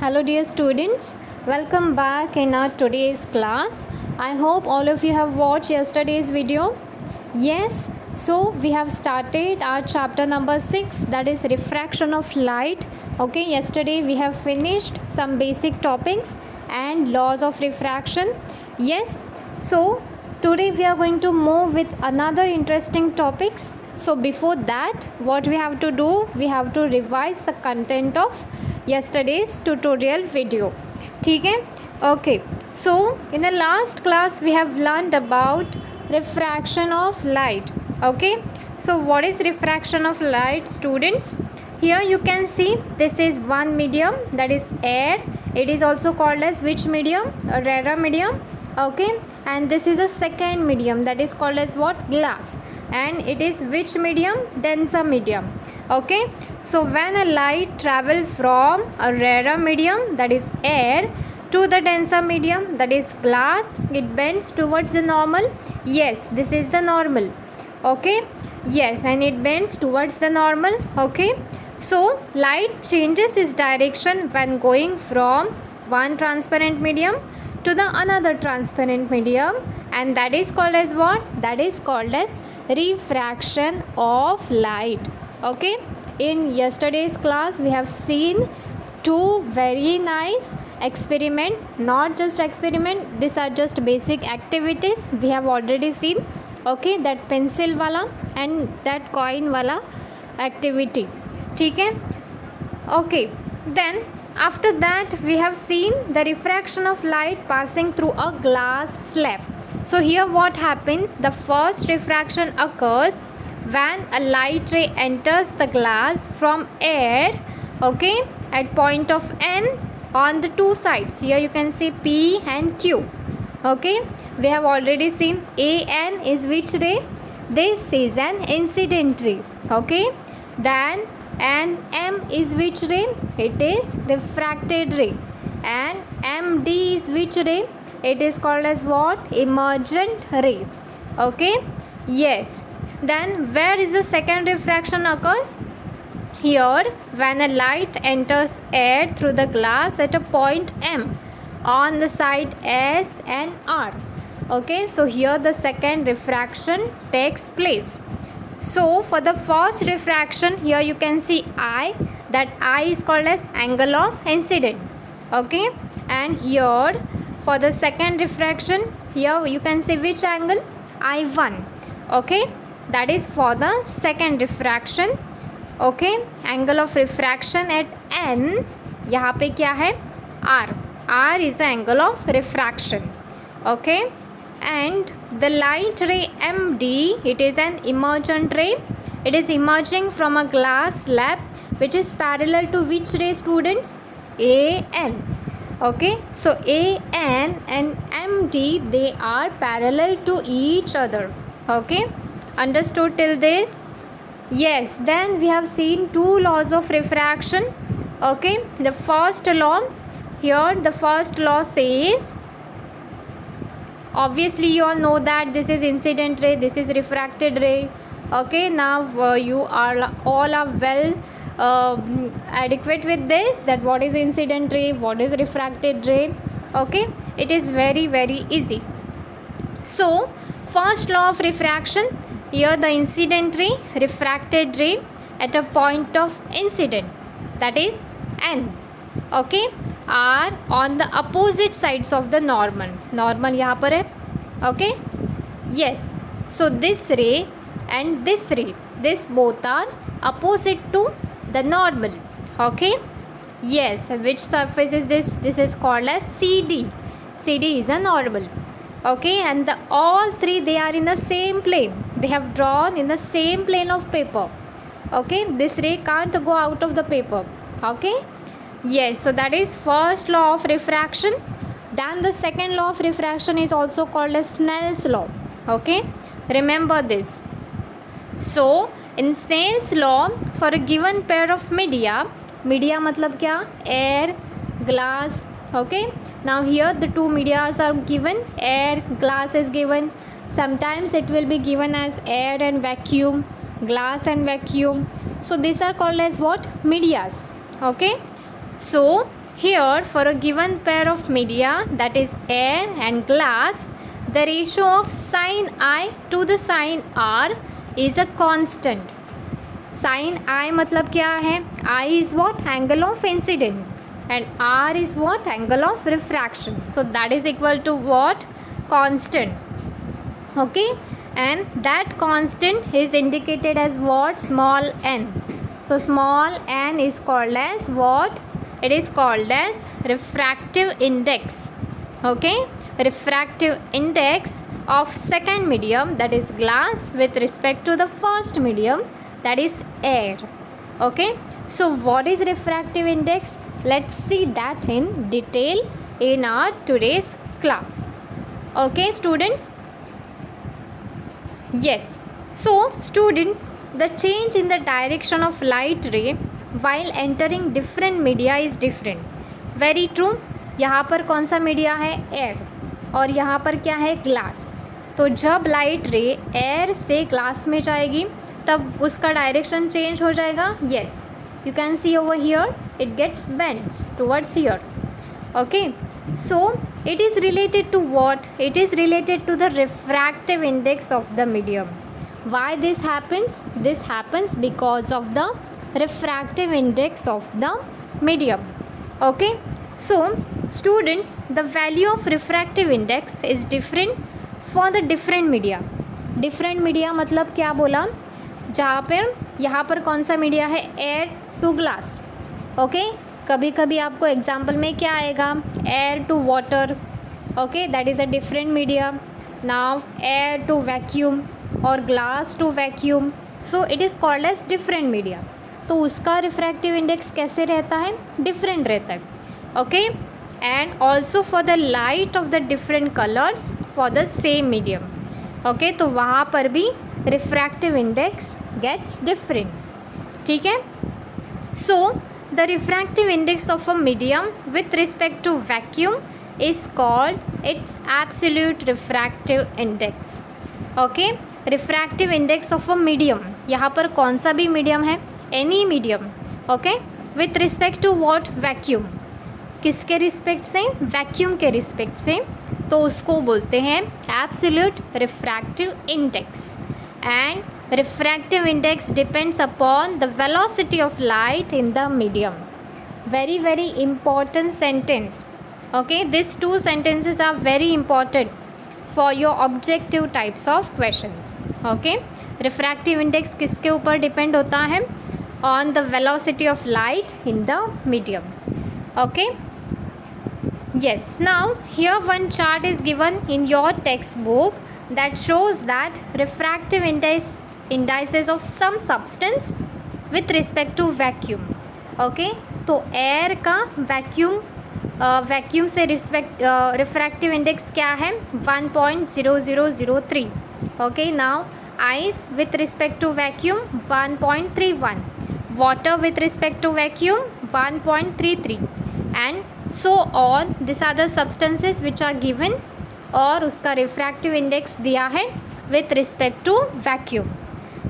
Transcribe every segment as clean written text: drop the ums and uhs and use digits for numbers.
Hello dear students, welcome back in our today's class. I hope all of you have watched yesterday's video. Yes, so we have started our chapter number 6, that is refraction of light. Okay, yesterday we have finished some basic topics and laws of refraction. Yes, so today we are going to move with another interesting topics. So before that, what we have to do, we have to revise the content of yesterday's tutorial video. ठीक है? Okay, so in the last class we have learned about refraction of light. Okay, so what is refraction of light, students? Here you can see this is one medium, that is air. It is also called as which medium? A rarer medium. Okay, and this is a second medium, that is called as what? Glass. And it is which medium? Denser medium. Okay, so when a light travels from a rarer medium, that is air, to the denser medium, that is glass, it bends towards the normal. Yes, this is the normal. Okay, yes, and it bends towards the normal. Okay, so light changes its direction when going from one transparent medium to the another transparent medium, and that is called as what? That is called as refraction of light. Okay, in yesterday's class we have seen two very nice experiment, not just experiment, these are just basic activities we have already seen. Okay, that pencil wala and that coin wala activity. ठीक है? Okay, then after that we have seen the refraction of light passing through a glass slab. So here what happens, the first refraction occurs when a light ray enters the glass from air, okay, at point of N on the two sides. Here you can see P and Q. Okay, we have already seen AN is which ray? This is an incident ray. Okay, then and M is which ray? It is refracted ray. And MD is which ray? It is called as what? Emergent ray. Okay, yes. Then where is the second refraction occurs? Here, when a light enters air through the glass at a point M on the side S and R. Okay, so here the second refraction takes place. So for the first refraction, here you can see I, that I is called as angle of incident. Okay, and here for the second refraction, here you can see which angle? I1. Okay, that is for the second refraction. Okay, angle of refraction at N, यहाँ पे क्या है? R. R is the angle of refraction. Okay, and the light ray MD, it is an emergent ray. It is emerging from a glass slab which is parallel to which ray, students? AN. Okay, so AN and MD, they are parallel to each other. Okay, understood till this? Yes, then we have seen two laws of refraction. Okay, the first law, here the first law says, obviously you all know that this is incident ray, this is refracted ray. Okay, now you are all are well adequate with this, that what is incident ray, what is refracted ray. Okay, it is very easy. So first law of refraction, here the incident ray, refracted ray at a point of incident, that is N, okay, are on the opposite sides of the normal. Normal यहाँ पर है. Okay, yes, so this ray and this ray, this both are opposite to the normal. Okay, yes, which surface is this? This is called as CD. CD is a normal. Okay, and the all three, they are in the same plane, they have drawn in the same plane of paper. Okay, this ray can't go out of the paper. Okay, yes, so that is first law of refraction. Then the second law of refraction is also called as Snell's law. Okay, remember this. So in Snell's law, for a given pair of media मतलब क्या? Air, glass. Okay, now here the two medias are given, air, glass is given. Sometimes it will be given as air and vacuum, glass and vacuum. So these are called as what? Medias. Okay, so Here, for a given pair of media, that is air and glass, the ratio of sin I to the sin R is a constant. Sin I मतलब क्या है? I is what? Angle of incidence, and R is what? Angle of refraction. So that is equal to what? Constant. Okay, and that constant is indicated as what? Small n. So small n is called as what? It is called as refractive index. Okay, refractive index of second medium, that is glass, with respect to the first medium, that is air. Okay, so what is refractive index? Let's see that in detail in our today's class. Okay students, yes, so students, the change in the direction of light ray while entering different media is different. Very true. यहाँ पर कौन सा media है? Air, और यहाँ पर क्या है? ग्लास. तो जब लाइट रे एयर से ग्लास में जाएगी तब उसका डायरेक्शन चेंज हो जाएगा. Yes, you can see over here it gets bends towards here. Okay, so it is related to what? It is related to the refractive index of the medium. Why this happens? This happens because of the refractive index of the medium. Okay, so students, the value of refractive index is different for the different media. Different media मतलब क्या बोला? जहाँ पर यहाँ पर कौन सा media है? Air to glass. ओके, कभी कभी आपको एग्जाम्पल में क्या आएगा? Air to water. Okay, that is a different media. Now air to vacuum और glass to vacuum. So it is called as different media. तो उसका रिफ्रैक्टिव इंडेक्स कैसे रहता है? डिफरेंट रहता है. Okay, and also for the light of the different colours for the same medium. Okay, तो वहाँ पर भी रिफ्रैक्टिव इंडेक्स गेट्स डिफरेंट. ठीक है. सो the refractive index of a medium with respect to vacuum is called its absolute refractive index. Okay, refractive index of a medium, यहाँ पर कौन सा भी मीडियम है? Any medium. Okay, with respect to what? Vacuum. किसके respect से? Vacuum के respect से. तो उसको बोलते हैं absolute refractive index. And refractive index depends upon the velocity of light in the medium. Very very important sentence. Okay, these two sentences are very important for your objective types of questions. Okay, refractive index किसके ऊपर depend होता है? On the velocity of light in the medium. Okay, yes, now here one chart is given in your textbook that shows that refractive indices of some substance with respect to vacuum. Okay, तो air का vacuum से refractive index क्या है? 1.0003. Okay, now ice with respect to vacuum 1.31, water with respect to vacuum 1.33, and so on. This are the substances which are given, और उसका refractive index दिया है with respect to vacuum.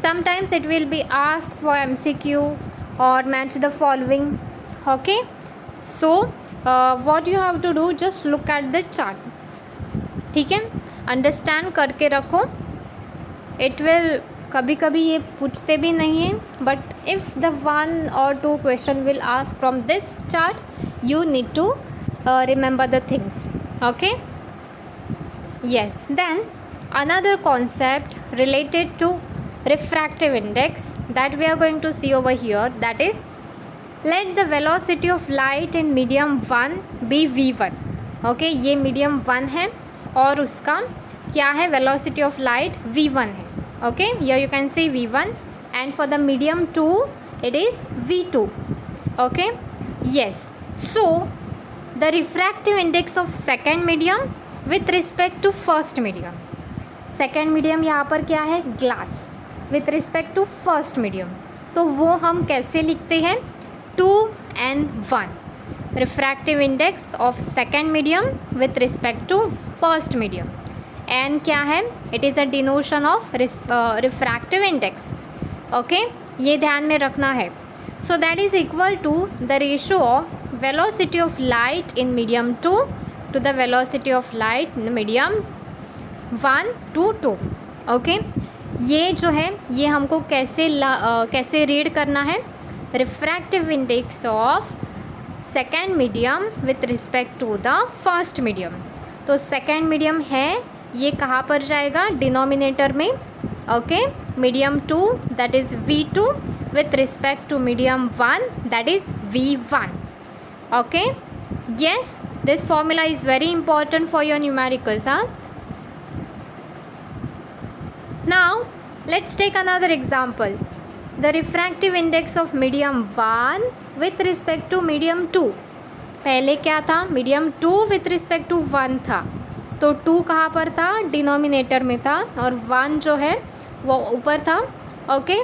Sometimes it will be ask for MCQ और match the following. Okay, so what you have to do, just look at the chart. ठीक है, understand करके रखो. It will, कभी कभी ये पूछते भी नहीं हैं, but if the 1 or 2 question will ask from this chart, you need to remember the things. Okay, yes, then another concept related to refractive index that we are going to see over here, that is, let the velocity of light in medium 1 be v1. okay, ये medium 1 है और उसका क्या है? velocity of light v1 है. okay, here you can see v1, and for the medium 2 it is v2. okay, yes, so the refractive index of second medium with respect to first medium. Second medium यहाँ पर क्या है? Glass. With respect to first medium, तो वो हम कैसे लिखते हैं? 2n1. Refractive index of second medium with respect to first medium. N क्या है? It is a denotation of refractive index. Okay, ये ध्यान में रखना है. So that is equal to the ratio of velocity of light in medium 2 to the velocity of light in medium 1 to 2. Okay, ये जो है ये हमको कैसे रीड करना है, refractive index of second medium with respect to the first medium. तो second medium है ये कहाँ पर जाएगा, डिनोमिनेटर में. Okay, medium 2 that is V2 with respect to medium 1 that is V1. Okay, yes, this formula is very important for your numericals. Now let's take another example. The refractive index of medium 1 with respect to medium 2. पहले क्या था, medium 2 with respect to 1 था, तो 2 कहाँ पर था, denominator में था, और 1 जो है वो ऊपर था. Okay,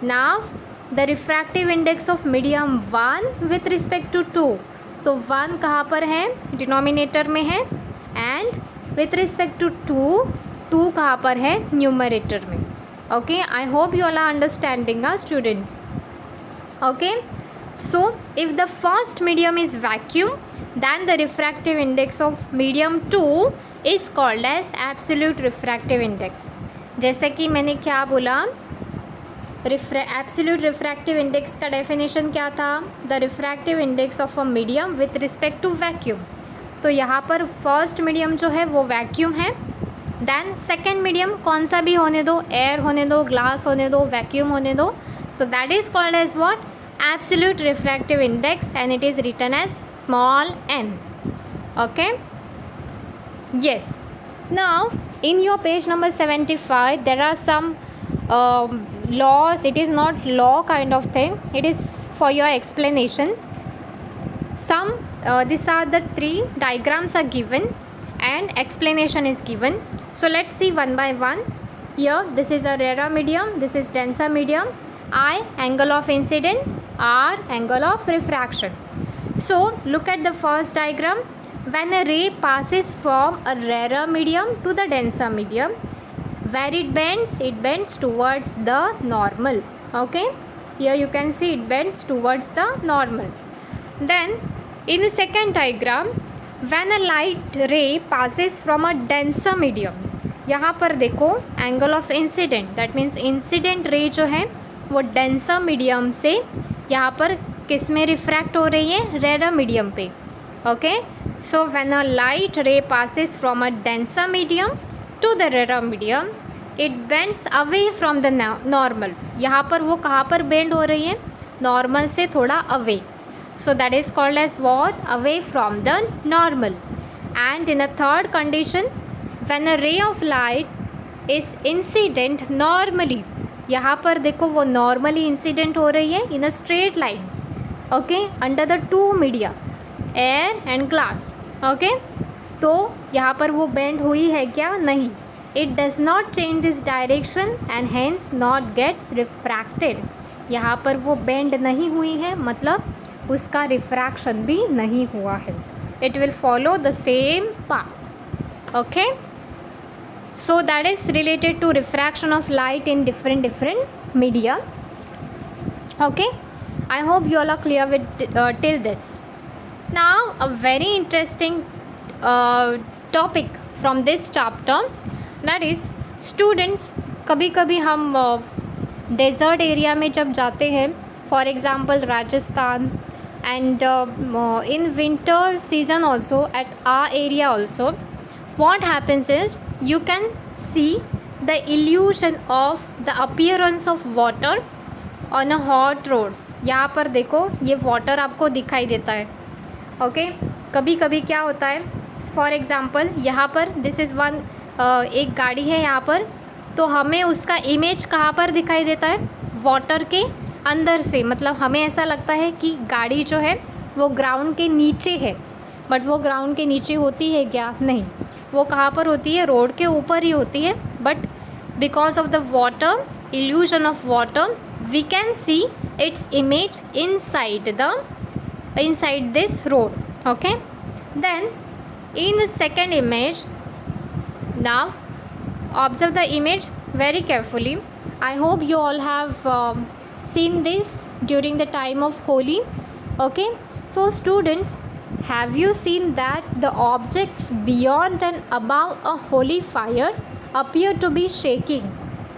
now the refractive index of medium 1 with respect to 2. तो 1 कहाँ पर है, डिनोमिनेटर में है, एंड विथ रिस्पेक्ट टू 2 कहाँ पर है, न्यूमरेटर में. Okay, I hope you all are understanding students. Okay, so if the first medium is vacuum then the refractive index of medium 2 is called as absolute refractive index. जैसे कि मैंने क्या बोला, absolute refractive index का definition क्या था, the refractive index of a medium with respect to vacuum. तो यहाँ पर फर्स्ट मीडियम जो है वो वैक्यूम है, देन सेकेंड मीडियम कौन सा भी होने दो, एयर होने दो, ग्लास होने दो, वैक्यूम होने दो. So that is called as what, absolute refractive index, and it is written as small n. Okay, yes. Now in your page number 75 there are some laws. It is not law kind of thing, it is for your explanation. Some these are the 3 diagrams are given and explanation is given. So let's see one by one. Here this is a rarer medium, this is denser medium. I, angle of incident, R, angle of refraction. So look at the first diagram. When a ray passes from a rarer medium to the denser medium, where it bends towards the normal. Okay, here you can see it bends towards the normal. Then in the second diagram, when a light ray passes from a denser medium, यहाँ पर देखो angle of incident, that means incident ray जो है वो denser medium से यहाँ पर किस में रिफ्रैक्ट हो रही है, रेरर मीडियम पे. Okay, so when a light ray passes from a denser medium to the rarer medium, it bends away from the normal. यहाँ पर वो कहाँ पर बेंड हो रही है, नॉर्मल से थोड़ा away. So that is called as what, away from the normal. And in a third condition, when a ray of light is incident normally, यहाँ पर देखो वो नॉर्मली इंसिडेंट हो रही है in a straight line. Okay, under the 2 media, air and glass. Okay, तो यहाँ पर वो बेंड हुई है क्या, नहीं. It does not change its direction and hence not gets refracted. यहाँ पर वो बेंड नहीं हुई है, मतलब उसका रिफ्रैक्शन भी नहीं हुआ है. It will follow the same path. Okay, so that is related to refraction of light in different media. Okay, I hope you all are clear with till this. Now a very interesting topic from this chapter, that is students, कभी कभी हम desert area में जब जाते हैं, for example Rajasthan, and in winter season also at our area also, what happens is you can see the illusion of the appearance of water on a hot road. यहाँ पर देखो ये वाटर आपको दिखाई देता है. ओके, कभी कभी क्या होता है, फॉर एग्ज़ाम्पल यहाँ पर दिस इज़ वन, एक गाड़ी है यहाँ पर, तो हमें उसका इमेज कहाँ पर दिखाई देता है, वाटर के अंदर से. मतलब हमें ऐसा लगता है कि गाड़ी जो है वो ग्राउंड के नीचे है, बट वो ग्राउंड के नीचे होती है क्या, नहीं, वो कहाँ पर होती है, रोड के ऊपर ही होती है. But because of the water, illusion of water, we can see its image inside this road. Okay, then in the second image, now observe the image very carefully. I hope you all have seen this during the time of Holi. Okay, so students, have you seen that the objects beyond and above a holy fire appear to be shaking?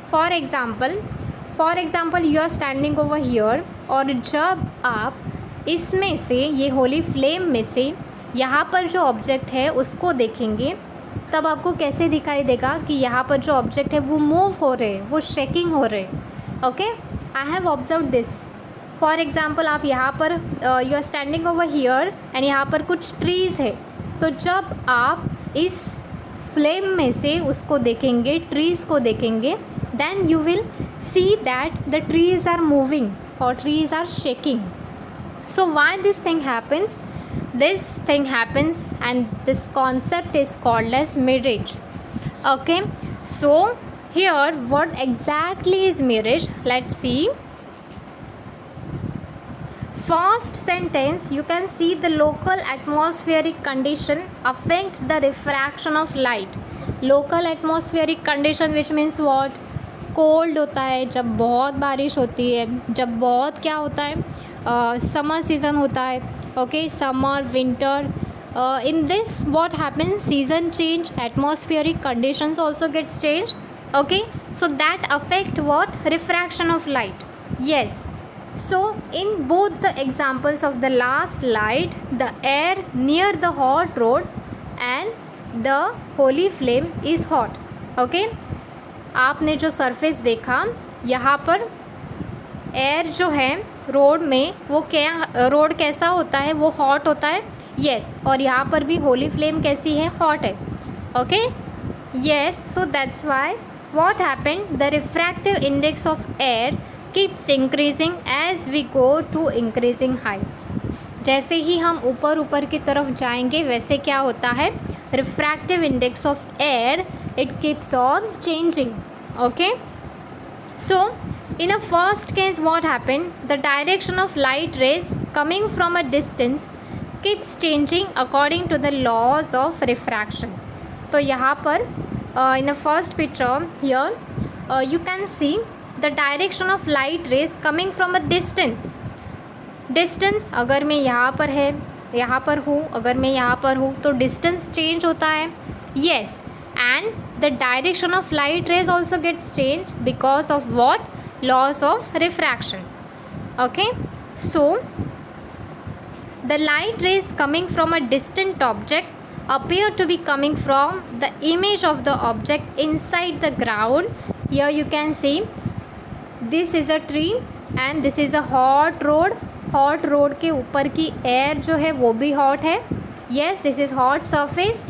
For example you are standing over here, और जब आप इसमें से, ये Holi flame में से यहाँ पर जो ऑब्जेक्ट है उसको देखेंगे, तब आपको कैसे दिखाई देगा कि यहाँ पर जो ऑब्जेक्ट है वो मूव हो रहे हैं, वो शेकिंग हो रहे हैं. Okay, I have observe this. For example आप यहाँ पर you are standing over here and यहाँ पर कुछ ट्रीज़ है, तो जब आप इस फ्लेम में से उसको देखेंगे, ट्रीज़ को देखेंगे, then you will see that the trees are moving और trees are shaking. So why this thing happens? This thing happens and this concept is called as mirage. Okay, so here what exactly is mirage? Let's see. First sentence, you can see the local atmospheric condition affects the refraction of light. Local atmospheric condition which means what? Cold होता है, जब बहुत बारिश होती है, जब बहुत क्या होता है, समर सीज़न होता है. Okay, summer, winter, in this what happens, season change, atmospheric conditions also gets change. Okay, so that affect what? Refraction of light. Yes, so in both the examples of the last light, the air near the hot road and the holy flame is hot. Okay, आपने जो surface देखा यहाँ पर, air जो है road में, वो क्या, रोड कैसा होता है, वो हॉट होता है. येस, और यहाँ पर भी होली फ्लेम कैसी है? हॉट है. Okay, yes, so that's why what happened, the refractive index of air keeps increasing as we go to increasing height. जैसे ही हम ऊपर की तरफ जाएंगे वैसे क्या होता है? refractive index of air, it keeps on changing. Okay, so in a first case what happened, the direction of light rays coming from a distance keeps changing according to the laws of refraction. तो यहाँ पर in a first picture here you can see the direction of light rays coming from a distance. Distance, अगर मैं यहाँ पर है, यहाँ पर हूँ, अगर मैं यहाँ पर हूँ, तो distance change होता है. Yes, and the direction of light rays also gets changed because of what? Laws of refraction. Okay, so the light rays coming from a distant object appear to be coming from the image of the object inside the ground. Here you can see this is a tree and this is a hot road. Hot road के ऊपर की air जो है वो भी hot है. Yes, this is hot surface.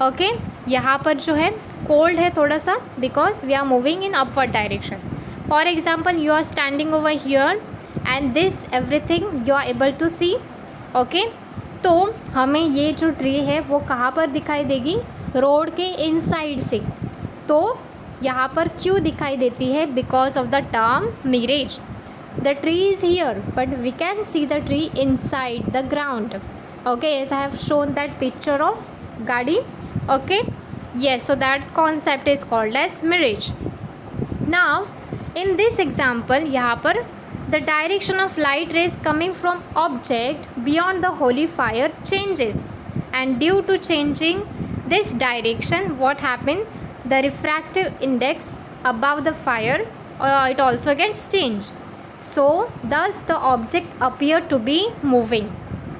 Okay, यहाँ पर जो है कोल्ड है थोड़ा सा, because we are moving in upward direction. For example you are standing over here and this everything you are able to see. Okay, तो हमें ये जो ट्री है वो कहाँ पर दिखाई देगी? रोड के इनसाइड से. तो यहाँ पर क्यों दिखाई देती है? Because of the term mirage. The tree is here but we can see the tree inside the ground. Okay, as I have shown that picture of गाड़ी. Okay, yes, so that concept is called as mirage. Now in this example यहाँ पर the direction of light rays coming from object beyond the holy fire changes, and due to changing this direction what happened, the refractive index above the fire it also gets changed, so thus the object appear to be moving.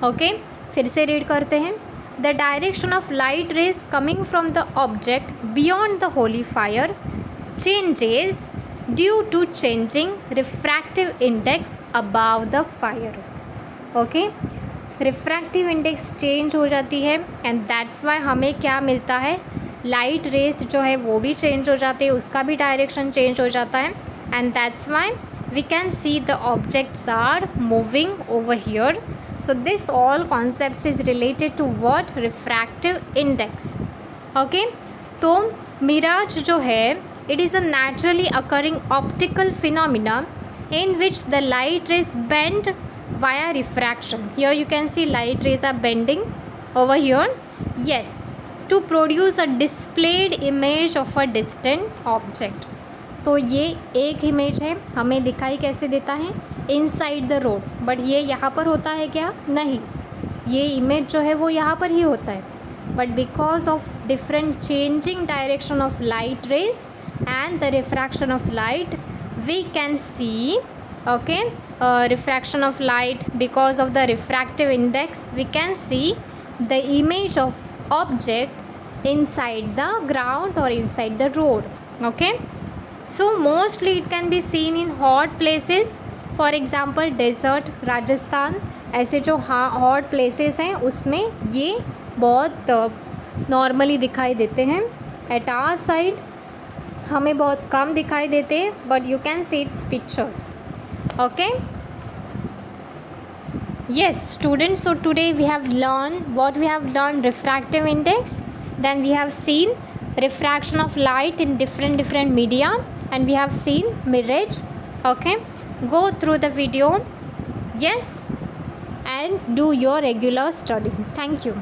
Okay, फिर से read करते हैं. The direction of light rays coming from the object beyond the holy fire changes due to changing refractive index above the fire. Okay, refractive index change हो जाती है and that's why हमें क्या मिलता है? लाइट रेस जो है वो भी चेंज हो जाते हैं, उसका भी डायरेक्शन चेंज हो जाता है, and that's why we can see the objects are moving over here. So this all concepts is related to what? Refractive index. Okay, तो mirage जो है it is a naturally occurring optical phenomena in which the light rays bend via refraction. Here you can see light rays are bending over here. Yes, to produce a displayed image of a distant object. तो ये एक image है, हमें दिखाई कैसे देता है, inside the road, but ये यहाँ पर होता है क्या, नहीं, ये इमेज जो है वो यहाँ पर ही होता है, but because of different changing direction of light rays and the refraction of light we can see, okay, refraction of light, because of the refractive index we can see the image of object inside the ground or inside the road. Okay, so mostly it can be seen in hot places, for example desert, Rajasthan, ऐसे जो hot places हैं उसमें ये बहुत normally दिखाई देते हैं. Eight our side हमें बहुत कम दिखाई देते हैं, but you can see it's pictures. Okay, yes students, so today we have learned refractive index, then we have seen refraction of light in different media, and we have seen mirage. Okay, go through the video, yes, and do your regular study. Thank you.